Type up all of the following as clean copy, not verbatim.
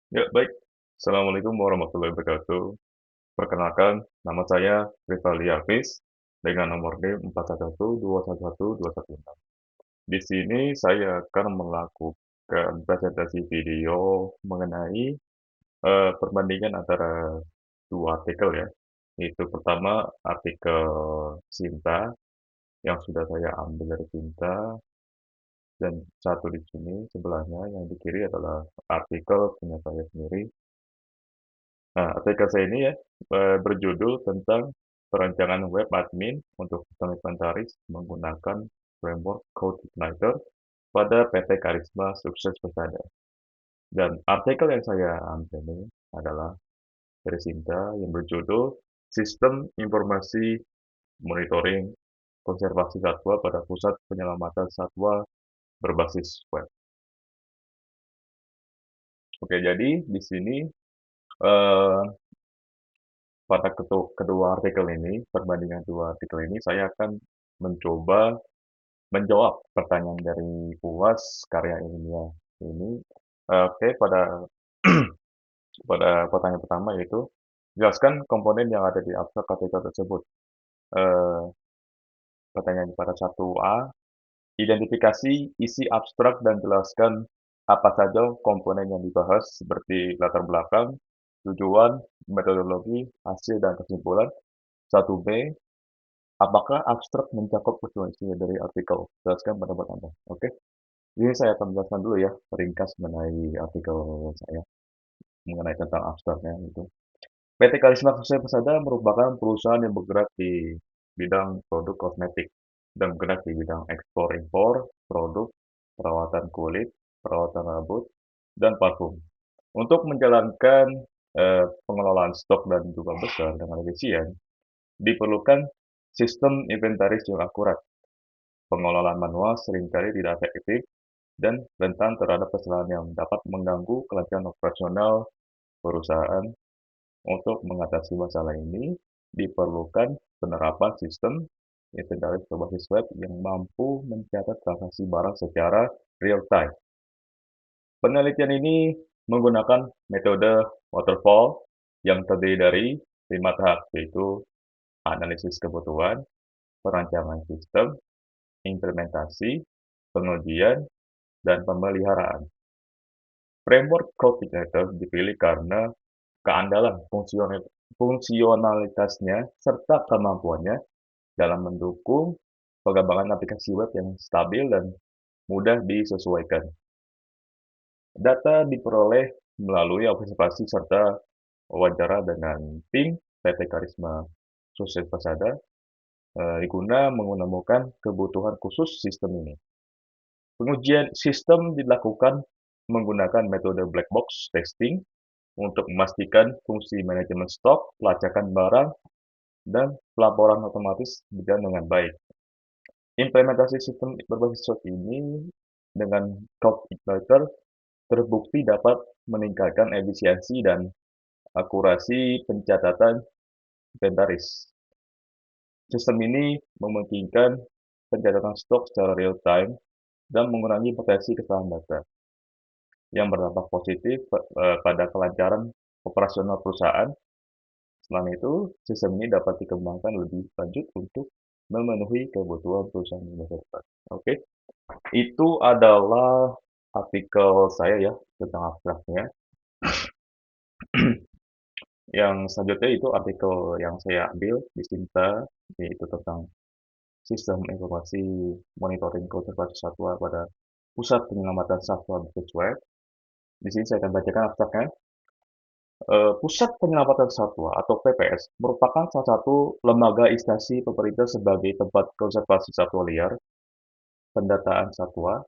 Ya, baik. Assalamualaikum warahmatullahi wabarakatuh. Perkenalkan, nama saya Rivaldi Hafiz dengan nomor NIM 4112112116. Di sini saya akan melakukan presentasi video mengenai perbandingan antara dua artikel ya. Itu pertama artikel Sinta yang sudah saya ambil dari Sinta dan satu di sini sebelahnya yang di kiri adalah artikel punya saya sendiri. Nah, artikel saya ini ya, berjudul tentang perancangan web admin untuk sistem inventaris menggunakan framework Code Igniter pada PT Karisma Sukses Persada. Dan artikel yang saya ambil ini adalah dari Sinta yang berjudul Sistem Informasi Monitoring Konservasi Satwa pada Pusat Penyelamatan Satwa Berbasis Web. Oke, jadi di sini eh, pada kedua artikel ini, perbandingan dua artikel ini, saya akan mencoba menjawab pertanyaan dari UAS karya ilmiah ini. Oke, pada pada pertanyaan pertama yaitu jelaskan komponen yang ada di abstrak artikel tersebut. Eh, Pertanyaan pada 1A, identifikasi isi abstrak dan jelaskan apa saja komponen yang dibahas seperti latar belakang, tujuan, metodologi, hasil dan kesimpulan. 1B, apakah abstrak mencakup keseluruhan isi dari artikel? Jelaskan pendapat Anda. Oke. Ini saya akan menjelaskan dulu ya, ringkas mengenai artikel saya, mengenai tentang abstraknya itu. PT Karisma Sukses Persada merupakan perusahaan yang bergerak di bidang produk kosmetik dan bergerak di bidang ekspor-impor, produk, perawatan kulit, perawatan rambut, dan parfum. Untuk menjalankan pengelolaan stok dan jumlah besar dengan efisien, diperlukan sistem inventaris yang akurat. Pengelolaan manual seringkali tidak efektif dan rentan terhadap kesalahan yang dapat mengganggu kelancaran operasional perusahaan. Untuk mengatasi masalah ini, diperlukan penerapan sistem inventaris berbasis web yang mampu mencatat transaksi barang secara real time. Penelitian ini menggunakan metode waterfall yang terdiri dari 5 tahap, yaitu analisis kebutuhan, perancangan sistem, implementasi, pengujian, dan pemeliharaan. Framework Code Igniter dipilih karena keandalan fungsionalitasnya serta kemampuannya dalam mendukung pengembangan aplikasi web yang stabil dan mudah disesuaikan. Data diperoleh melalui observasi serta wawancara dengan tim PT Karisma Sukses Persada guna menemukan kebutuhan khusus sistem ini. Pengujian sistem dilakukan menggunakan metode black box testing untuk memastikan fungsi manajemen stok, pelacakan barang, dan pelaporan otomatis berjalan dengan baik. Implementasi sistem berbasis web ini dengan Code Igniter terbukti dapat meningkatkan efisiensi dan akurasi pencatatan inventaris. Sistem ini memungkinkan pencatatan stok secara real time dan mengurangi potensi kesalahan data yang berdampak positif pada kelancaran operasional perusahaan. Selain itu, sistem ini dapat dikembangkan lebih lanjut untuk memenuhi kebutuhan perusahaan di masa depan. Oke, itu adalah artikel saya ya tentang abstraknya. Yang selanjutnya itu artikel yang saya ambil di Sinta, yaitu tentang sistem informasi monitoring konservasi satwa pada Pusat Penyelamatan Satwa Berbasis Web. Di sini saya akan bacakan abstraknya. Pusat Penyelamatan Satwa atau PPS merupakan salah satu lembaga instansi pemerintah sebagai tempat konservasi satwa liar, pendataan satwa,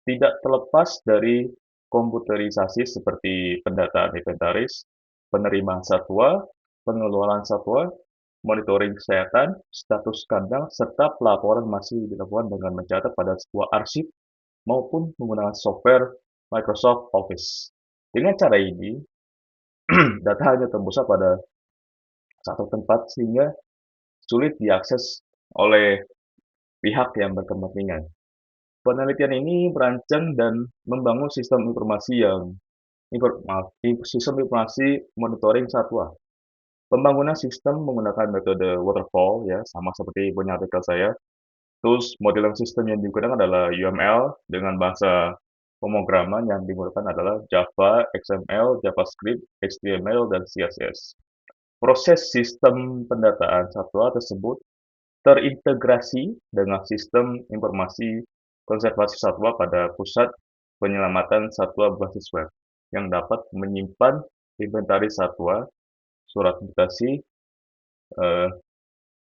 tidak terlepas dari komputerisasi seperti pendataan inventaris, penerimaan satwa, pengelolaan satwa, monitoring kesehatan, status kandang, serta pelaporan masih dilakukan dengan mencatat pada sebuah arsip maupun menggunakan software Microsoft Office. Dengan cara ini, data hanya terpusat pada satu tempat sehingga sulit diakses oleh pihak yang berkepentingan. Penelitian ini merancang dan membangun sistem informasi yang sistem informasi monitoring satwa. Pembangunan sistem menggunakan metode waterfall ya, sama seperti punya artikel saya. Terus modeling sistem yang digunakan adalah UML dengan bahasa pemrograman yang digunakan adalah Java, XML, JavaScript, HTML, dan CSS. Proses sistem pendataan satwa tersebut terintegrasi dengan sistem informasi konservasi satwa pada pusat penyelamatan satwa berbasis web yang dapat menyimpan inventaris satwa, surat mutasi, eh,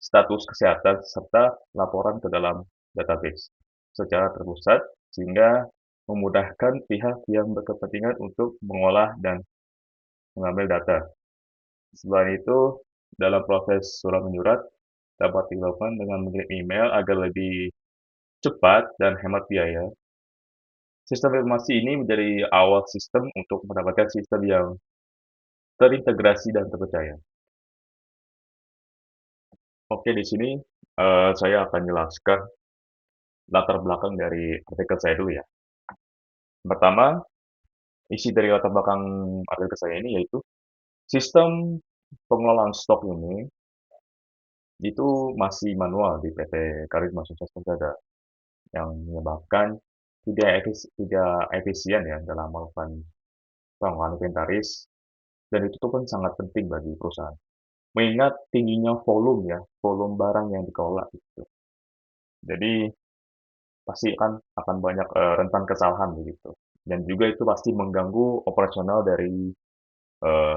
status kesehatan, serta laporan ke dalam database secara terpusat sehingga memudahkan pihak yang berkepentingan untuk mengolah dan mengambil data. Selain itu, dalam proses surat menyurat dapat dilakukan dengan mengirim email agar lebih cepat dan hemat biaya. Sistem informasi ini menjadi awal sistem untuk mendapatkan sistem yang terintegrasi dan terpercaya. Oke, di sini saya akan jelaskan latar belakang dari artikel saya dulu ya. Pertama, isi dari latar belakang artikel saya ini yaitu sistem pengelolaan stok ini itu masih manual di PT Karisma Sukses Persada yang menyebabkan tidak efisien ya dalam melakukan pengelolaan inventaris dan itu tuh kan sangat penting bagi perusahaan. Mengingat tingginya volume ya, volume barang yang dikelola gitu. Jadi pasti akan banyak rentan kesalahan begitu. Dan juga itu pasti mengganggu operasional dari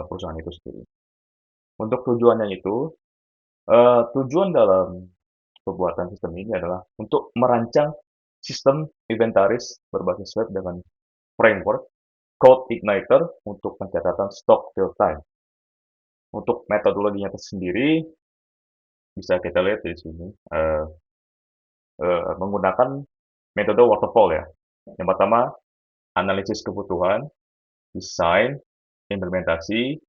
perusahaan itu sendiri. Untuk tujuannya itu, tujuan dalam pembuatan sistem ini adalah untuk merancang sistem inventaris berbasis web dengan framework Code Igniter untuk pencatatan stok real time. Untuk metodologinya tersendiri bisa kita lihat di sini menggunakan metode waterfall ya. Yang pertama analisis kebutuhan, desain, implementasi,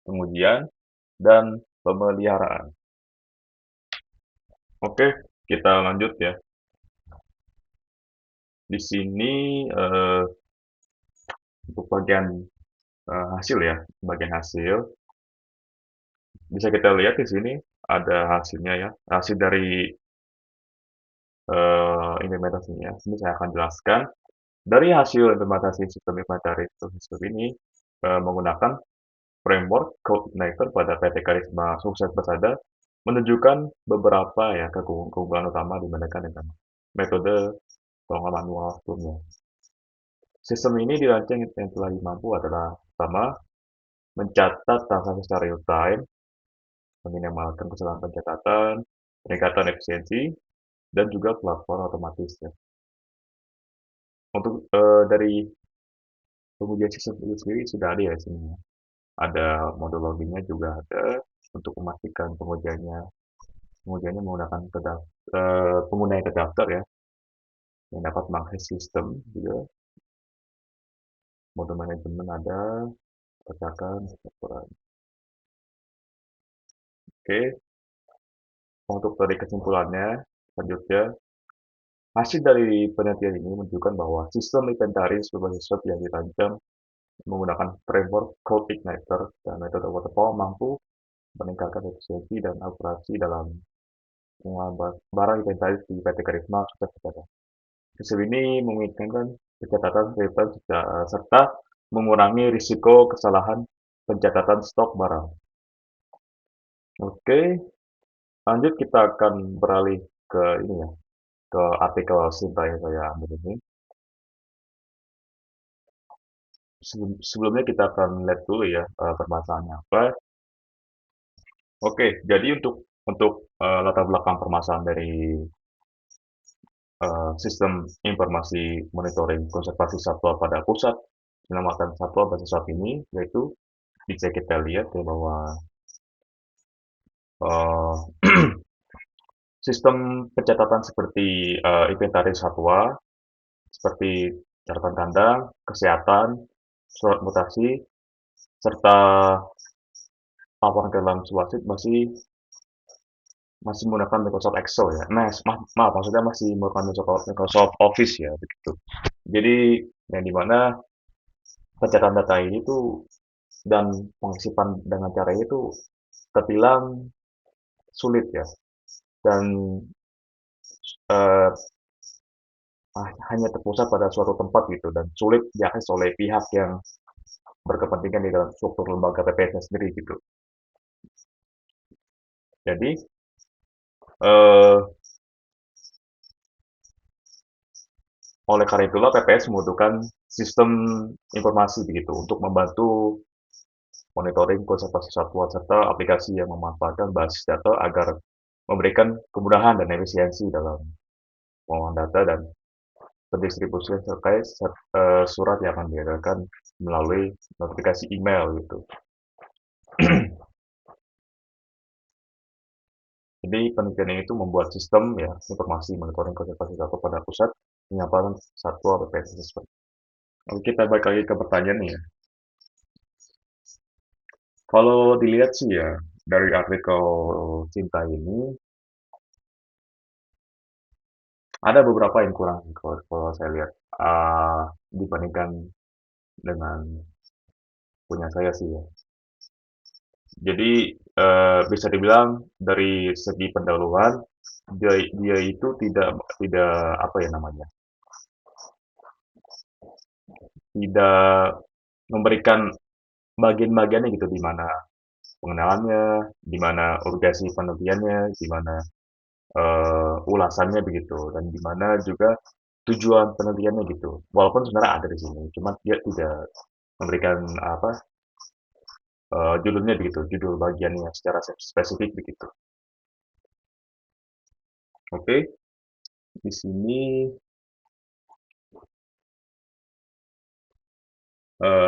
pengujian, dan pemeliharaan. Oke, kita lanjut ya. Di sini untuk bagian hasil ya, bagian hasil bisa kita lihat di sini ada hasilnya ya, hasil dari implementasinya. Sini saya akan jelaskan dari hasil implementasi sistem inventaris sistem ini menggunakan framework Code Igniter pada PT Karisma Sukses Persada menunjukkan beberapa ya keunggulan utama dibandingkan dengan metode pengelolaan manual sebelumnya. Sistem ini dirancang yang telah dimampu adalah pertama, mencatat transaksi secara real time, meminimalkan kesalahan pencatatan, peningkatan efisiensi, dan juga platform otomatis ya. Untuk dari pengujian sistem itu sendiri sudah ada ya sini. Ada metodologinya juga ada untuk memastikan pengujiannya menggunakan pengguna yang terdaftar ya, yang dapat mengakses sistem juga. Mode manajemen ada, percakapan, laporan. Oke, untuk dari kesimpulannya, selanjutnya, hasil dari penelitian ini menunjukkan bahwa sistem inventaris berbasis web yang dirancang menggunakan framework Code Igniter dan metode waterfall mampu meningkatkan efisiensi dan akurasi dalam pengelolaan barang inventaris di PT Karisma Sukses Persada. Sistem ini memungkinkan pencatatan real-time serta mengurangi risiko kesalahan pencatatan stok barang. Oke, lanjut kita akan beralih ke ini ya, ke artikel Sinta yang saya ambil ini. Sebelumnya kita akan lihat dulu ya permasalahannya apa. Oke, jadi untuk latar belakang permasalahan dari sistem informasi monitoring konservasi satwa pada pusat penyelamatan satwa berbasis web ini, yaitu bisa kita lihat ya bahwa uh, sistem pencatatan seperti inventaris satwa, seperti catatan kandang, kesehatan, surat mutasi, serta laporan ke dalam wasit masih masih menggunakan Microsoft Excel ya. Maaf, maksudnya masih menggunakan Microsoft Office ya begitu. Jadi yang dimana pencatatan data ini tuh dan pengisipan dengan cara itu terbilang sulit ya, dan eh, hanya terpusat pada suatu tempat gitu dan sulit diakses oleh pihak yang berkepentingan di dalam struktur lembaga PPS sendiri gitu. Jadi eh, oleh karena itulah PPS membutuhkan sistem informasi begitu untuk membantu monitoring konservasi satwa serta aplikasi yang memanfaatkan basis data agar memberikan kemudahan dan efisiensi dalam pengolahan data dan pendistribusian terkait surat yang akan diedarkan melalui notifikasi email gitu. Jadi penelitian ini itu membuat sistem ya informasi monitoring konservasi satwa pada pusat penyampaian satwa BPS Assessment. Oke, kita balik lagi ke pertanyaan nih ya. Kalau dilihat sih ya dari artikel Cinta ini ada beberapa yang kurang kalau saya lihat dibandingkan dengan punya saya sih ya. Jadi bisa dibilang dari segi pendahuluan dia itu tidak tidak apa ya namanya tidak memberikan bagian-bagiannya gitu di mana pengenalannya, di mana urgensi penelitiannya, di mana ulasannya begitu, dan di mana juga tujuan penelitiannya gitu. Walaupun sebenarnya ada di sini, cuma dia tidak memberikan apa judulnya begitu, judul bagiannya secara spesifik begitu. Oke, di sini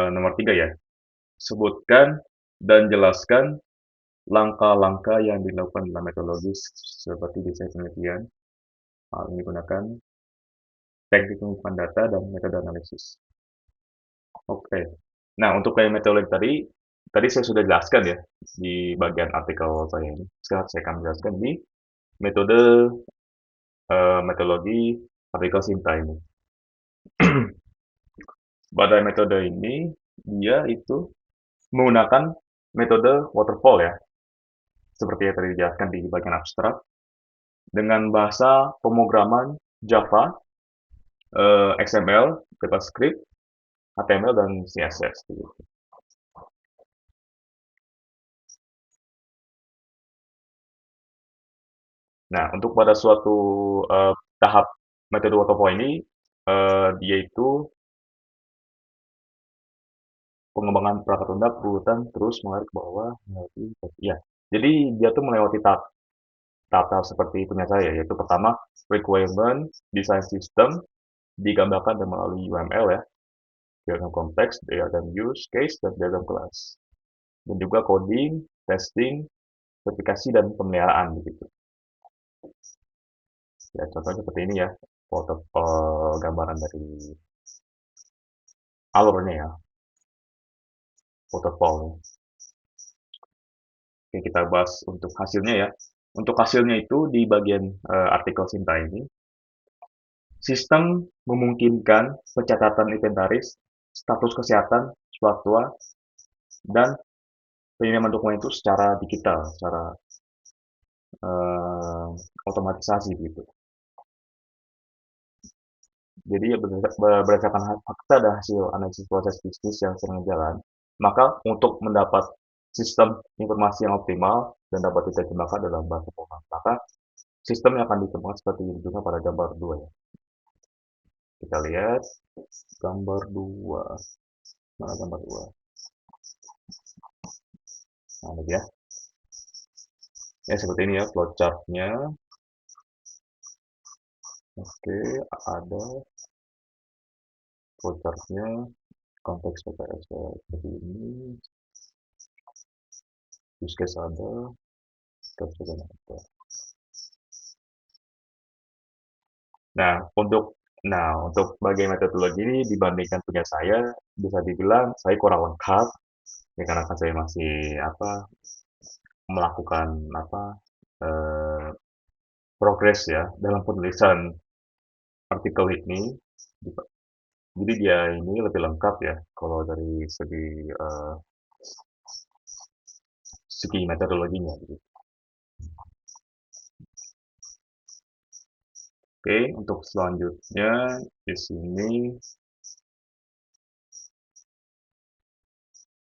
nomor 3 ya. Sebutkan dan jelaskan langkah-langkah yang dilakukan dalam metodologi seperti desain penelitian. Hal ini gunakan teknik pengukuran data dan metode analisis. Oke. Nah, untuk kayak metode tadi saya sudah jelaskan ya di bagian artikel saya ini. Sekarang saya akan jelaskan di metode metodologi artikel Sinta ini. Pada metode ini dia itu menggunakan metode waterfall ya, seperti yang tadi dijelaskan di bagian abstrak dengan bahasa pemrograman Java, XML, JavaScript, HTML dan CSS gitu. Nah, untuk pada suatu tahap metode waterfall ini dia itu pengembangan perangkat lunak berurutan terus mengalir ke bawah melewati ya. Jadi dia tuh melewati tahap-tahap seperti punya saya yaitu pertama requirement design system digambarkan dan melalui UML ya, diagram konteks, diagram use case dan diagram kelas. Dan juga coding, testing, verifikasi dan pemeliharaan begitu. Ya, contohnya seperti ini ya, foto gambaran dari alurnya ya, waterfall. Oke, kita bahas untuk hasilnya ya. Untuk hasilnya itu di bagian artikel Sinta ini, sistem memungkinkan pencatatan inventaris, status kesehatan satwa, dan pengiriman dokumen itu secara digital, secara eh, otomatisasi gitu. Jadi ya berdasarkan fakta dan hasil analisis proses bisnis yang sering jalan, maka untuk mendapat sistem informasi yang optimal dan dapat diterjemahkan dalam bahasa formal, maka sistem yang akan ditemukan seperti ini juga pada gambar 2 ya. Kita lihat gambar 2. Mana gambar 2? Nah, ini ya. Ya, seperti ini ya flowchart-nya. Oke, ada flowchart-nya, konteks PPS seperti ini, use case ada, terus juga ada. Nah, untuk bagian metodologi ini dibandingkan punya saya, bisa dibilang saya kurang lengkap, ya karena kan saya masih apa melakukan apa eh, progres ya dalam penulisan artikel ini Jadi dia ini lebih lengkap ya kalau dari segi metodologinya gitu. Oke, untuk selanjutnya di sini,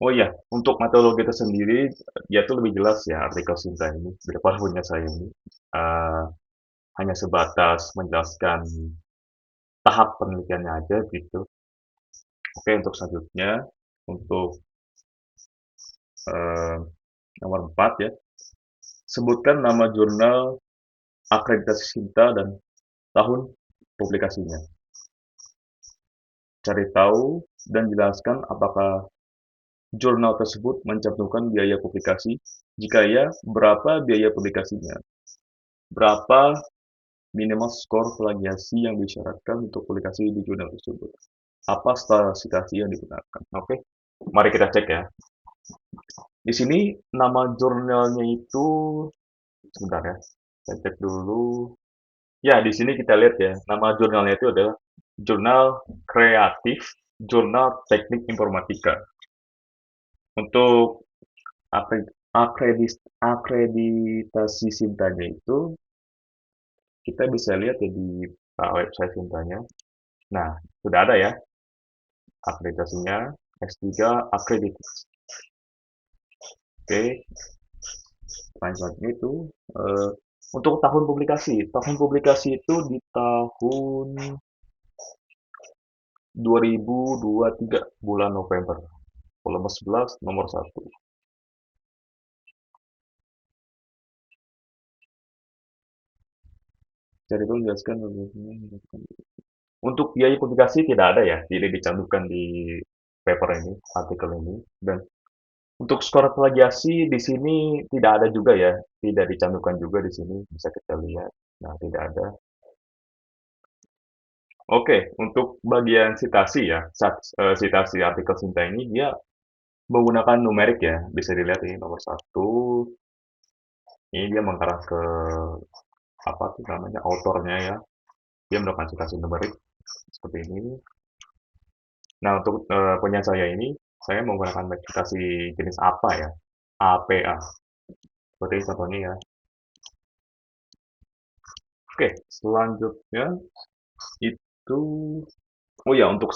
oh iya, untuk metodologi itu sendiri dia tuh lebih jelas ya artikel Sinta ini daripada punya saya ini. Eh, hanya sebatas menjelaskan tahap penelitiannya aja gitu. Oke, untuk selanjutnya, untuk eh, nomor 4 ya, sebutkan nama jurnal akreditasi Sinta dan tahun publikasinya. Cari tahu dan jelaskan apakah jurnal tersebut mencantumkan biaya publikasi. Jika ya, berapa biaya publikasinya? Berapa minimal skor plagiasi yang disyaratkan untuk publikasi di jurnal tersebut? Apa style citasi yang digunakan? Oke, mari kita cek ya. Di sini nama jurnalnya itu, sebentar ya, saya cek dulu. Ya, di sini kita lihat ya, nama jurnalnya itu adalah Jurnal Kreatif Jurnal Teknik Informatika. Untuk akreditasi Sintanya itu kita bisa lihat ya di website Sintanya. Nah, sudah ada ya akreditasinya S3 akreditasi. Oke, selanjutnya itu eh, untuk tahun publikasi. Tahun publikasi itu di tahun 2023 bulan November. Volume 11 nomor 1. Jadi itu menjelaskan untuk biaya publikasi tidak ada ya, tidak dicantumkan di paper ini, artikel ini. Dan untuk skor plagiasi di sini tidak ada juga ya, tidak dicantumkan juga di sini, bisa kita lihat. Nah, tidak ada. Oke, untuk bagian sitasi ya, sitasi artikel Sinta ini dia menggunakan numerik ya, bisa dilihat ini nomor 1. Ini dia mengarah ke apa tuh namanya autornya ya, dia melakukan citasi numerik seperti ini. Nah, untuk punya saya ini, saya menggunakan metodologi jenis apa ya? APA. Seperti contohnya ya. Oke, selanjutnya itu, oh ya, untuk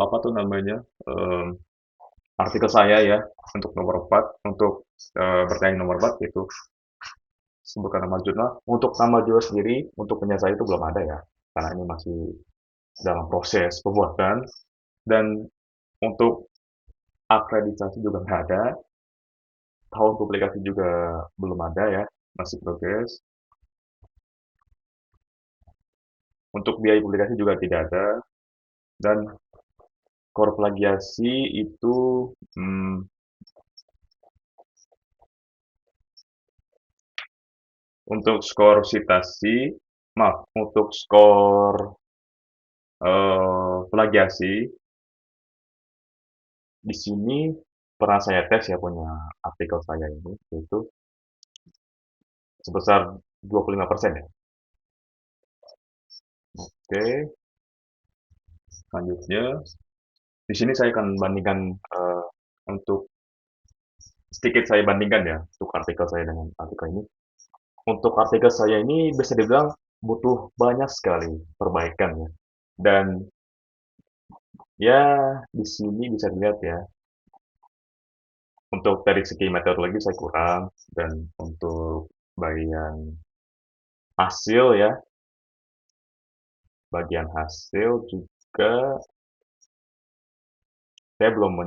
apa tuh namanya? Artikel saya ya, untuk nomor 4, untuk pertanyaan nomor 4 itu sebutkan nama jurnal. Untuk nama jurnal sendiri, untuk punya saya itu belum ada ya, karena ini masih dalam proses pembuatan. Dan untuk akreditasi juga nggak ada, tahun publikasi juga belum ada ya, masih progres. Untuk biaya publikasi juga tidak ada. Dan skor plagiasi itu hmm, untuk skor citasi, maaf, untuk skor plagiasi di sini pernah saya tes ya punya artikel saya ini, yaitu sebesar 25% ya. Oke, selanjutnya di sini saya akan bandingkan untuk sedikit saya bandingkan ya untuk artikel saya dengan artikel ini. Untuk artikel saya ini bisa dibilang butuh banyak sekali perbaikan ya. Dan ya di sini bisa dilihat ya, untuk dari segi metodologi saya kurang dan untuk bagian hasil ya, bagian hasil juga saya belum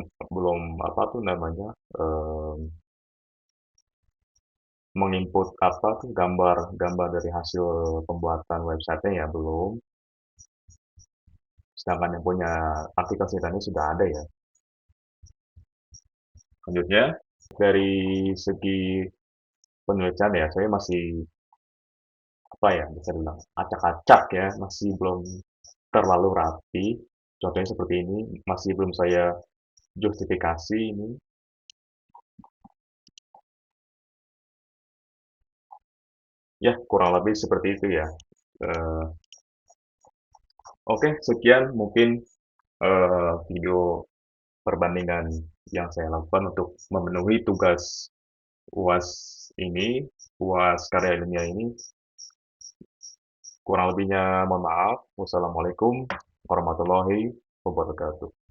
apa tuh namanya menginput apa tuh gambar dari hasil pembuatan websitenya ya belum. Sedangkan yang punya artikel ceritanya sudah ada ya. Selanjutnya dari segi penulisan ya saya masih apa ya bisa dibilang acak-acak ya masih belum terlalu rapi. Contohnya seperti ini masih belum saya justifikasi ini. Ya kurang lebih seperti itu ya. Eh, Oke, sekian mungkin video perbandingan yang saya lakukan untuk memenuhi tugas UAS ini, UAS karya ilmiah ini. Kurang lebihnya mohon maaf. Wassalamualaikum warahmatullahi wabarakatuh.